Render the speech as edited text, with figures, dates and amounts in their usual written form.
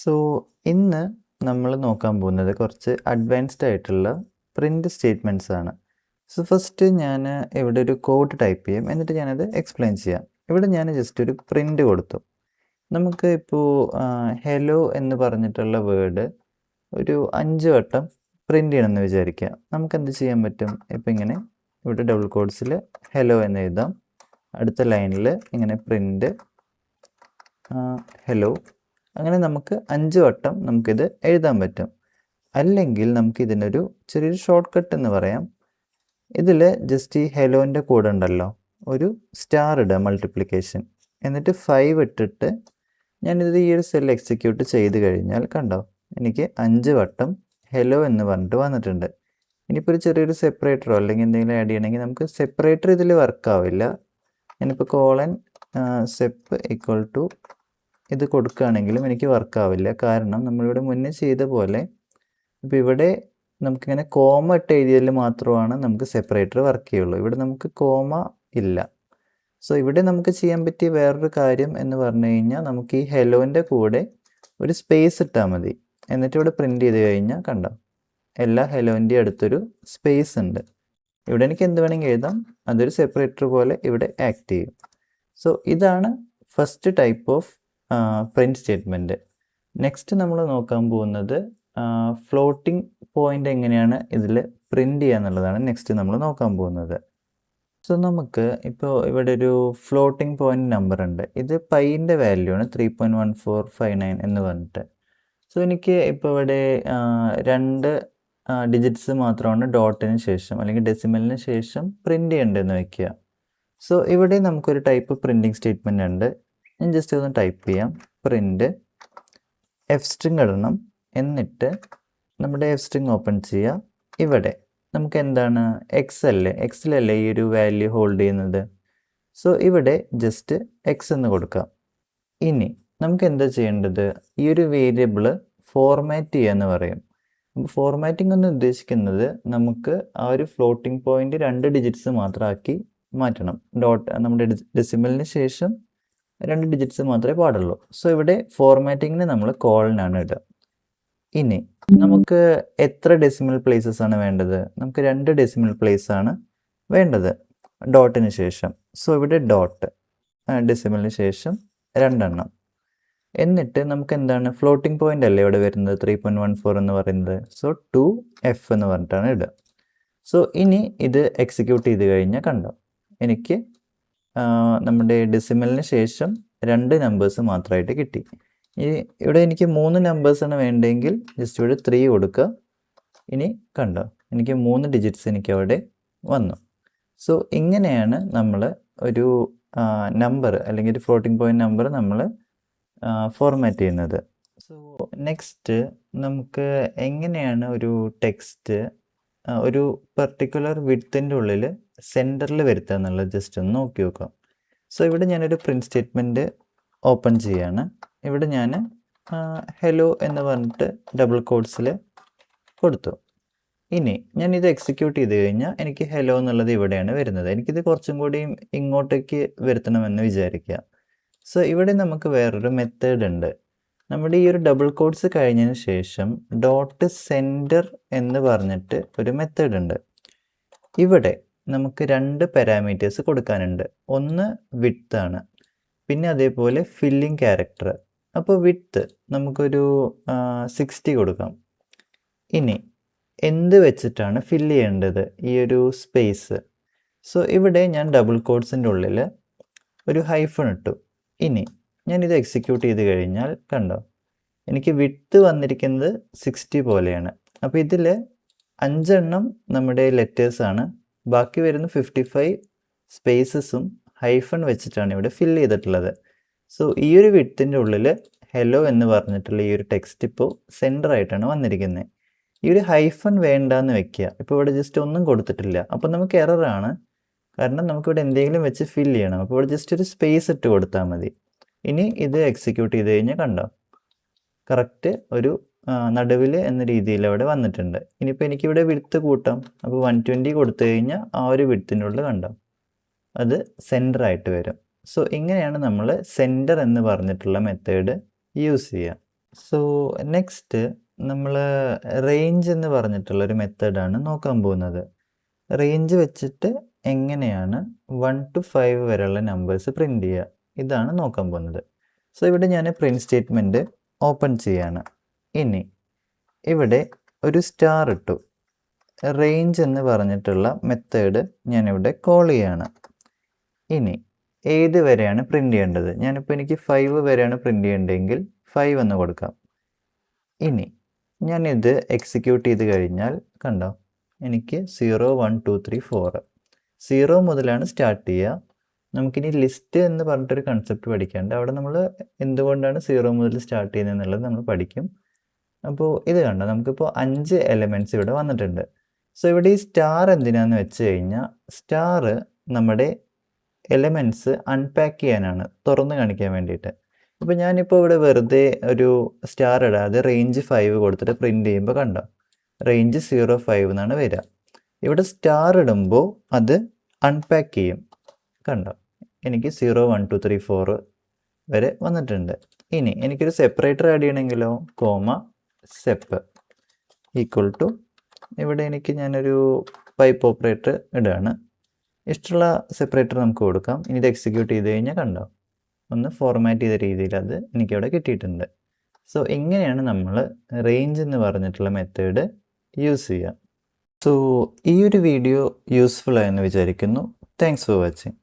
So ഇന്ന് നമ്മൾ നോക്കാൻ പോകുന്നത് കുറച്ച് അഡ്വാൻസ്ഡ് ആയിട്ടുള്ള പ്രിൻ്റ് സ്റ്റേറ്റ്മെൻറ്റ്സ് ആണ്. സോ ഫസ്റ്റ് ഞാൻ ഇവിടെ ഒരു കോഡ് ടൈപ്പ് ചെയ്യും, എന്നിട്ട് ഞാനത് എക്സ്പ്ലെയിൻ ചെയ്യാം. ഇവിടെ ഞാൻ ജസ്റ്റ് ഒരു പ്രിൻ്റ് കൊടുത്തു. നമുക്ക് ഇപ്പോൾ ഹെലോ എന്ന് പറഞ്ഞിട്ടുള്ള വേർഡ് ഒരു 5 വട്ടം പ്രിൻ്റ് ചെയ്യണമെന്ന് വിചാരിക്കുക. നമുക്ക് എന്ത് ചെയ്യാൻ പറ്റും? ഇപ്പോൾ ഇങ്ങനെ ഇവിടെ ഡബിൾ കോഡ്സിൽ ഹെലോ എന്ന് എഴുതാം. അടുത്ത ലൈനിൽ ഇങ്ങനെ പ്രിൻ്റ് ഹെലോ. അങ്ങനെ നമുക്ക് 5 വട്ടം നമുക്കിത് എഴുതാൻ പറ്റും. അല്ലെങ്കിൽ നമുക്ക് ഇതിനൊരു ചെറിയൊരു ഷോർട്ട് കട്ട് എന്ന് പറയാം. ഇതിൽ ജസ്റ്റ് ഈ ഹെലോൻ്റെ കൂടെ ഉണ്ടല്ലോ ഒരു സ്റ്റാർ ഇടുക, മൾട്ടിപ്ലിക്കേഷൻ, എന്നിട്ട് 5 ഇട്ടിട്ട് ഞാനിത് ഈ ഒരു സെൽ എക്സിക്യൂട്ട് ചെയ്ത് കഴിഞ്ഞാൽ കണ്ടോ, എനിക്ക് 5 വട്ടം ഹെലോ എന്ന് പറഞ്ഞിട്ട് വന്നിട്ടുണ്ട്. ഇനിയിപ്പോൾ ഒരു ചെറിയൊരു സെപ്പറേറ്ററോ അല്ലെങ്കിൽ എന്തെങ്കിലും ആഡ് ചെയ്യണമെങ്കിൽ നമുക്ക് സെപ്പറേറ്റർ ഇതിൽ വർക്കാവില്ല. ഞാനിപ്പോൾ കോളൻ സെപ്പ് ഈക്വൽ ടു ഇത് കൊടുക്കുകയാണെങ്കിലും എനിക്ക് വർക്കാവില്ല. കാരണം നമ്മളിവിടെ മുന്നേ ചെയ്ത പോലെ ഇപ്പോൾ ഇവിടെ നമുക്കിങ്ങനെ കോമ ഇട്ട് എഴുതിയതിൽ മാത്രമാണ് നമുക്ക് സെപ്പറേറ്റർ വർക്ക് ചെയ്യുള്ളൂ. ഇവിടെ നമുക്ക് കോമ ഇല്ല. സോ ഇവിടെ നമുക്ക് ചെയ്യാൻ പറ്റിയ വേറൊരു കാര്യം എന്ന് പറഞ്ഞു കഴിഞ്ഞാൽ നമുക്ക് ഈ ഹെലോൻ്റെ കൂടെ ഒരു സ്പേസ് ഇട്ടാൽ മതി. എന്നിട്ട് ഇവിടെ പ്രിൻ്റ് ചെയ്ത് കഴിഞ്ഞാൽ കണ്ടോ, എല്ലാ ഹെലോൻ്റെ അടുത്തൊരു സ്പേസ് ഉണ്ട്. ഇവിടെ എനിക്ക് എന്ത് വേണമെങ്കിൽ എഴുതാം, അതൊരു സെപ്പറേറ്റർ പോലെ ഇവിടെ ആക്ട് ചെയ്യും. സോ ഇതാണ് first type of print statement. Next നമ്മൾ നോക്കാൻ പോകുന്നത് ഫ്ലോട്ടിംഗ് പോയിൻ്റ് എങ്ങനെയാണ് ഇതിൽ പ്രിൻ്റ് ചെയ്യുക എന്നുള്ളതാണ് നെക്സ്റ്റ് നമ്മൾ നോക്കാൻ പോകുന്നത്. സോ നമുക്ക് ഇപ്പോൾ ഇവിടെ ഒരു ഫ്ലോട്ടിംഗ് പോയിൻ്റ് നമ്പർ ഉണ്ട്. ഇത് പൈൻ്റെ വാല്യൂ ആണ്, 3.1459 എന്ന് പറഞ്ഞിട്ട്. സോ എനിക്ക് ഇപ്പോൾ ഇവിടെ 2 ഡിജിറ്റ്സ് മാത്രമാണ് ഡോട്ടിന് ശേഷം അല്ലെങ്കിൽ ഡെസിമലിന് ശേഷം പ്രിൻ്റ് ചെയ്യേണ്ടതെന്ന് വയ്ക്കുക. സോ ഇവിടെ നമുക്കൊരു ടൈപ്പ് പ്രിൻറ്റിംഗ് സ്റ്റേറ്റ്മെൻ്റ് ഉണ്ട്. ഞാൻ ജസ്റ്റ് ഒന്ന് ടൈപ്പ് ചെയ്യാം, പ്രിൻ്റ് എഫ് സ്ട്രിങ് ഇടണം. എന്നിട്ട് നമ്മുടെ എഫ് സ്ട്രിങ് ഓപ്പൺ ചെയ്യുക. ഇവിടെ നമുക്ക് എന്താണ് എക്സിലല്ലേ ഈ ഒരു വാല്യൂ ഹോൾഡ് ചെയ്യുന്നത്. സോ ഇവിടെ ജസ്റ്റ് എക്സ് എന്ന് കൊടുക്കാം. ഇനി നമുക്ക് എന്താ ചെയ്യേണ്ടത്? ഈ ഒരു വേരിയബിൾ ഫോർമാറ്റ് ചെയ്യുക എന്ന് പറയും. ഫോർമാറ്റിംഗ് എന്ന് ഉദ്ദേശിക്കുന്നത് നമുക്ക് ആ ഒരു ഫ്ലോട്ടിംഗ് പോയിന്റ് 2 ഡിജിറ്റ്സ് മാത്രമാക്കി മാറ്റണം. നമ്മുടെ ഡെസിമലിന് ശേഷം 2 ഡിജിറ്റ്സ് മാത്രമേ പാടുള്ളൂ. സോ ഇവിടെ ഫോർമാറ്റിങ്ങിന് നമ്മൾ കോളനാണ് ഇടുക. ഇനി നമുക്ക് എത്ര ഡെസിമൽ പ്ലേസസ് ആണ് വേണ്ടത്? നമുക്ക് 2 ഡെസിമൽ പ്ലേസ് ആണ് വേണ്ടത് ഡോട്ടിന് ശേഷം. സോ ഇവിടെ ഡോട്ട്, ഡെസിമലിന് ശേഷം 2 എണ്ണം. എന്നിട്ട് നമുക്ക് എന്താണ്, ഫ്ലോട്ടിംഗ് പോയിന്റ് അല്ലേ ഇവിടെ വരുന്നത് 3.14 എന്ന് പറയുന്നത്. സോ 2F എന്ന് പറഞ്ഞിട്ടാണ് ഇടുക. സോ ഇനി ഇത് എക്സിക്യൂട്ട് ചെയ്ത് കഴിഞ്ഞാൽ കണ്ടോ, എനിക്ക് നമ്മുടെ ഡെസിമലിന് ശേഷം 2 നമ്പേഴ്സ് മാത്രമായിട്ട് കിട്ടി. ഇവിടെ എനിക്ക് 3 നമ്പേഴ്സാണ് വേണ്ടതെങ്കിൽ ജസ്റ്റ് ഇവിടെ 3 കൊടുക്കുക. ഇനി കണ്ടോ, എനിക്ക് 3 ഡിജിറ്റ്സ് എനിക്ക് അവിടെ വന്നു. സോ ഇങ്ങനെയാണ് നമ്മൾ ഒരു നമ്പർ അല്ലെങ്കിൽ ഒരു ഫ്ലോട്ടിംഗ് പോയിന്റ് നമ്പർ നമ്മൾ ഫോർമാറ്റ് ചെയ്യുന്നത്. സോ നെക്സ്റ്റ് നമുക്ക് എങ്ങനെയാണ് ഒരു ടെക്സ്റ്റ് ഒരു പെർട്ടിക്കുലർ വിഡ്ത്തിൻ്റെ ഉള്ളിൽ സെൻറ്ററിൽ വരുത്തുക എന്നുള്ളത് ജസ്റ്റ് ഒന്ന് നോക്കി നോക്കാം. സോ ഇവിടെ ഞാനൊരു പ്രിൻ്റ് സ്റ്റേറ്റ്മെൻറ്റ് ഓപ്പൺ ചെയ്യാണ്. ഇവിടെ ഞാൻ ഹെലോ എന്ന് പറഞ്ഞിട്ട് ഡബിൾ കോഡ്സിൽ കൊടുത്തു. ഇനി ഞാനിത് എക്സിക്യൂട്ട് ചെയ്ത് കഴിഞ്ഞാൽ എനിക്ക് ഹെലോ എന്നുള്ളത് ഇവിടെയാണ് വരുന്നത്. എനിക്കിത് കുറച്ചും കൂടിയും ഇങ്ങോട്ടേക്ക് വരുത്തണമെന്ന് വിചാരിക്കുക. സോ ഇവിടെ നമുക്ക് വേറൊരു മെത്തേഡ് ഉണ്ട്. നമ്മുടെ ഈ ഒരു ഡബിൾ കോഡ്സ് കഴിഞ്ഞതിന് ശേഷം ഡോട്ട് സെൻറ്റർ എന്ന് പറഞ്ഞിട്ട് ഒരു മെത്തേഡ് ഉണ്ട്. ഇവിടെ നമുക്ക് 2 പാരാമീറ്റേഴ്സ് കൊടുക്കാനുണ്ട്. ഒന്ന് വിഡ്ത്ത് ആണ്, പിന്നെ അതേപോലെ ഫില്ലിംഗ് ക്യാരക്ടർ. അപ്പോൾ വിഡ്ത്ത് നമുക്കൊരു 60 കൊടുക്കാം. ഇനി എന്ത് വെച്ചിട്ടാണ് ഫില്ല് ചെയ്യേണ്ടത് ഈ ഒരു സ്പേസ്? സോ ഇവിടെ ഞാൻ ഡബിൾ കോഡ്സിൻ്റെ ഉള്ളിൽ ഒരു ഹൈഫൺ ഇട്ടു. ഇനി ഞാനിത് എക്സിക്യൂട്ട് ചെയ്ത് കഴിഞ്ഞാൽ കണ്ടോ, എനിക്ക് വിഡ്ത്ത് വന്നിരിക്കുന്നത് 60 പോലെയാണ്. അപ്പോൾ ഇതിൽ 5 എണ്ണം നമ്മുടെ ലെറ്റേഴ്സാണ്, ബാക്കി വരുന്ന 55 സ്പേസസും ഹൈഫൺ വെച്ചിട്ടാണ് ഇവിടെ ഫില്ല് ചെയ്തിട്ടുള്ളത്. സോ ഈ ഒരു വിഡ്ത്തിൻ്റെ ഉള്ളിൽ ഹെലോ എന്ന് പറഞ്ഞിട്ടുള്ള ഈ ഒരു ടെക്സ്റ്റ് ഇപ്പോൾ സെൻറ്റർ ആയിട്ടാണ് വന്നിരിക്കുന്നത്. ഈ ഒരു ഹൈഫൺ വേണ്ടാന്ന് വെക്കുക. ഇപ്പോൾ ഇവിടെ ജസ്റ്റ് ഒന്നും കൊടുത്തിട്ടില്ല, അപ്പോൾ നമുക്ക് എററാണ്. കാരണം നമുക്കിവിടെ എന്തെങ്കിലും വെച്ച് ഫില്ല് ചെയ്യണം. അപ്പോൾ ഇവിടെ ജസ്റ്റ് ഒരു സ്പേസ് ഇട്ട് കൊടുത്താൽ മതി. ഇനി ഇത് എക്സിക്യൂട്ട് ചെയ്ത് കഴിഞ്ഞാൽ കണ്ടോ, കറക്റ്റ് ഒരു നടുവിൽ എന്ന രീതിയിൽ അവിടെ വന്നിട്ടുണ്ട്. ഇനിയിപ്പോൾ എനിക്കിവിടെ വിഡ്ത്ത് കൂട്ടാം. അപ്പോൾ 120 കൊടുത്തു കഴിഞ്ഞാൽ ആ ഒരു വിഡ്ത്തിൻ്റെ ഉള്ളിൽ കണ്ടോ അത് സെൻറ്റർ ആയിട്ട് വരും. സോ ഇങ്ങനെയാണ് നമ്മൾ സെൻറ്റർ എന്ന് പറഞ്ഞിട്ടുള്ള മെത്തേഡ് യൂസ് ചെയ്യുക. സോ നെക്സ്റ്റ് നമ്മൾ റേഞ്ച് എന്ന് പറഞ്ഞിട്ടുള്ളൊരു മെത്തേഡാണ് നോക്കാൻ പോകുന്നത്. റേഞ്ച് വെച്ചിട്ട് എങ്ങനെയാണ് 1 to 5 വരെയുള്ള നമ്പേഴ്സ് പ്രിൻ്റ് ചെയ്യുക, ഇതാണ് നോക്കാൻ പോകുന്നത്. സോ ഇവിടെ ഞാൻ പ്രിൻറ്റ് സ്റ്റേറ്റ്മെൻറ്റ് ഓപ്പൺ ചെയ്യാണ്. ഇനി ഇവിടെ ഒരു സ്റ്റാർ ഇട്ടു. റേഞ്ച് എന്ന് പറഞ്ഞിട്ടുള്ള മെത്തേഡ് ഞാനിവിടെ കോൾ ചെയ്യാണ്. ഇനി ഏത് വരെയാണ് പ്രിൻ്റ് ചെയ്യേണ്ടത്? ഞാനിപ്പോൾ എനിക്ക് 5 വരെയാണ് പ്രിൻ്റ് ചെയ്യേണ്ടതെങ്കിൽ 5 എന്ന് കൊടുക്കാം. ഇനി ഞാനിത് എക്സിക്യൂട്ട് ചെയ്ത് കഴിഞ്ഞാൽ കണ്ടോ, എനിക്ക് 0 1 2 3 4 0 മുതലാണ് സ്റ്റാർട്ട് ചെയ്യുക. നമുക്കിനി ലിസ്റ്റ് എന്ന് പറഞ്ഞിട്ടൊരു കൺസെപ്റ്റ് പഠിക്കാണ്ട്, അവിടെ നമ്മൾ എന്തുകൊണ്ടാണ് 0 മുതൽ സ്റ്റാർട്ട് ചെയ്യുന്നത് എന്നുള്ളത് നമ്മൾ പഠിക്കും. അപ്പോൾ ഇത് കണ്ടോ, നമുക്കിപ്പോൾ 5 എലമെൻറ്റ്സ് ഇവിടെ വന്നിട്ടുണ്ട്. സോ ഇവിടെ ഈ സ്റ്റാർ എന്തിനാന്ന് വെച്ച് കഴിഞ്ഞാൽ, സ്റ്റാർ നമ്മുടെ എലമെൻറ്റ്സ് അൺപാക്ക് ചെയ്യാനാണ്, തുറന്ന് കാണിക്കാൻ വേണ്ടിയിട്ട്. അപ്പോൾ ഞാനിപ്പോൾ ഇവിടെ വെറുതെ ഒരു സ്റ്റാർ ഇടാതെ റേഞ്ച് 5 കൊടുത്തിട്ട് പ്രിൻ്റ് ചെയ്യുമ്പോൾ കണ്ടോ, റേഞ്ച് 0 5 എന്നാണ് വരിക. ഇവിടെ സ്റ്റാർ ഇടുമ്പോൾ അത് അൺപാക്ക് ചെയ്യും. കണ്ടോ, എനിക്ക് 0 1 2 3 4 വരെ വന്നിട്ടുണ്ട്. ഇനി എനിക്കൊരു സെപ്പറേറ്റർ ആഡ് ചെയ്യണമെങ്കിലോ, കോമ സെപ്പ് ഈക്വൽ ടു, ഇവിടെ എനിക്ക് ഞാനൊരു പൈപ്പ് ഓപ്പറേറ്റർ ഇടുകയാണ്. ഇഷ്ടമുള്ള സെപ്പറേറ്റർ നമുക്ക് കൊടുക്കാം. ഇനി ഇത് എക്സിക്യൂട്ട് ചെയ്ത് കഴിഞ്ഞാൽ കണ്ടോ, ഒന്ന് ഫോർമാറ്റ് ചെയ്ത രീതിയിൽ അത് എനിക്കവിടെ കിട്ടിയിട്ടുണ്ട്. സോ ഇങ്ങനെയാണ് നമ്മൾ റേഞ്ച് എന്ന് പറഞ്ഞിട്ടുള്ള മെത്തേഡ് യൂസ് ചെയ്യുക. സോ ഈ ഒരു വീഡിയോ യൂസ്ഫുൾ ആയെന്ന് വിചാരിക്കുന്നു. Thanks for watching.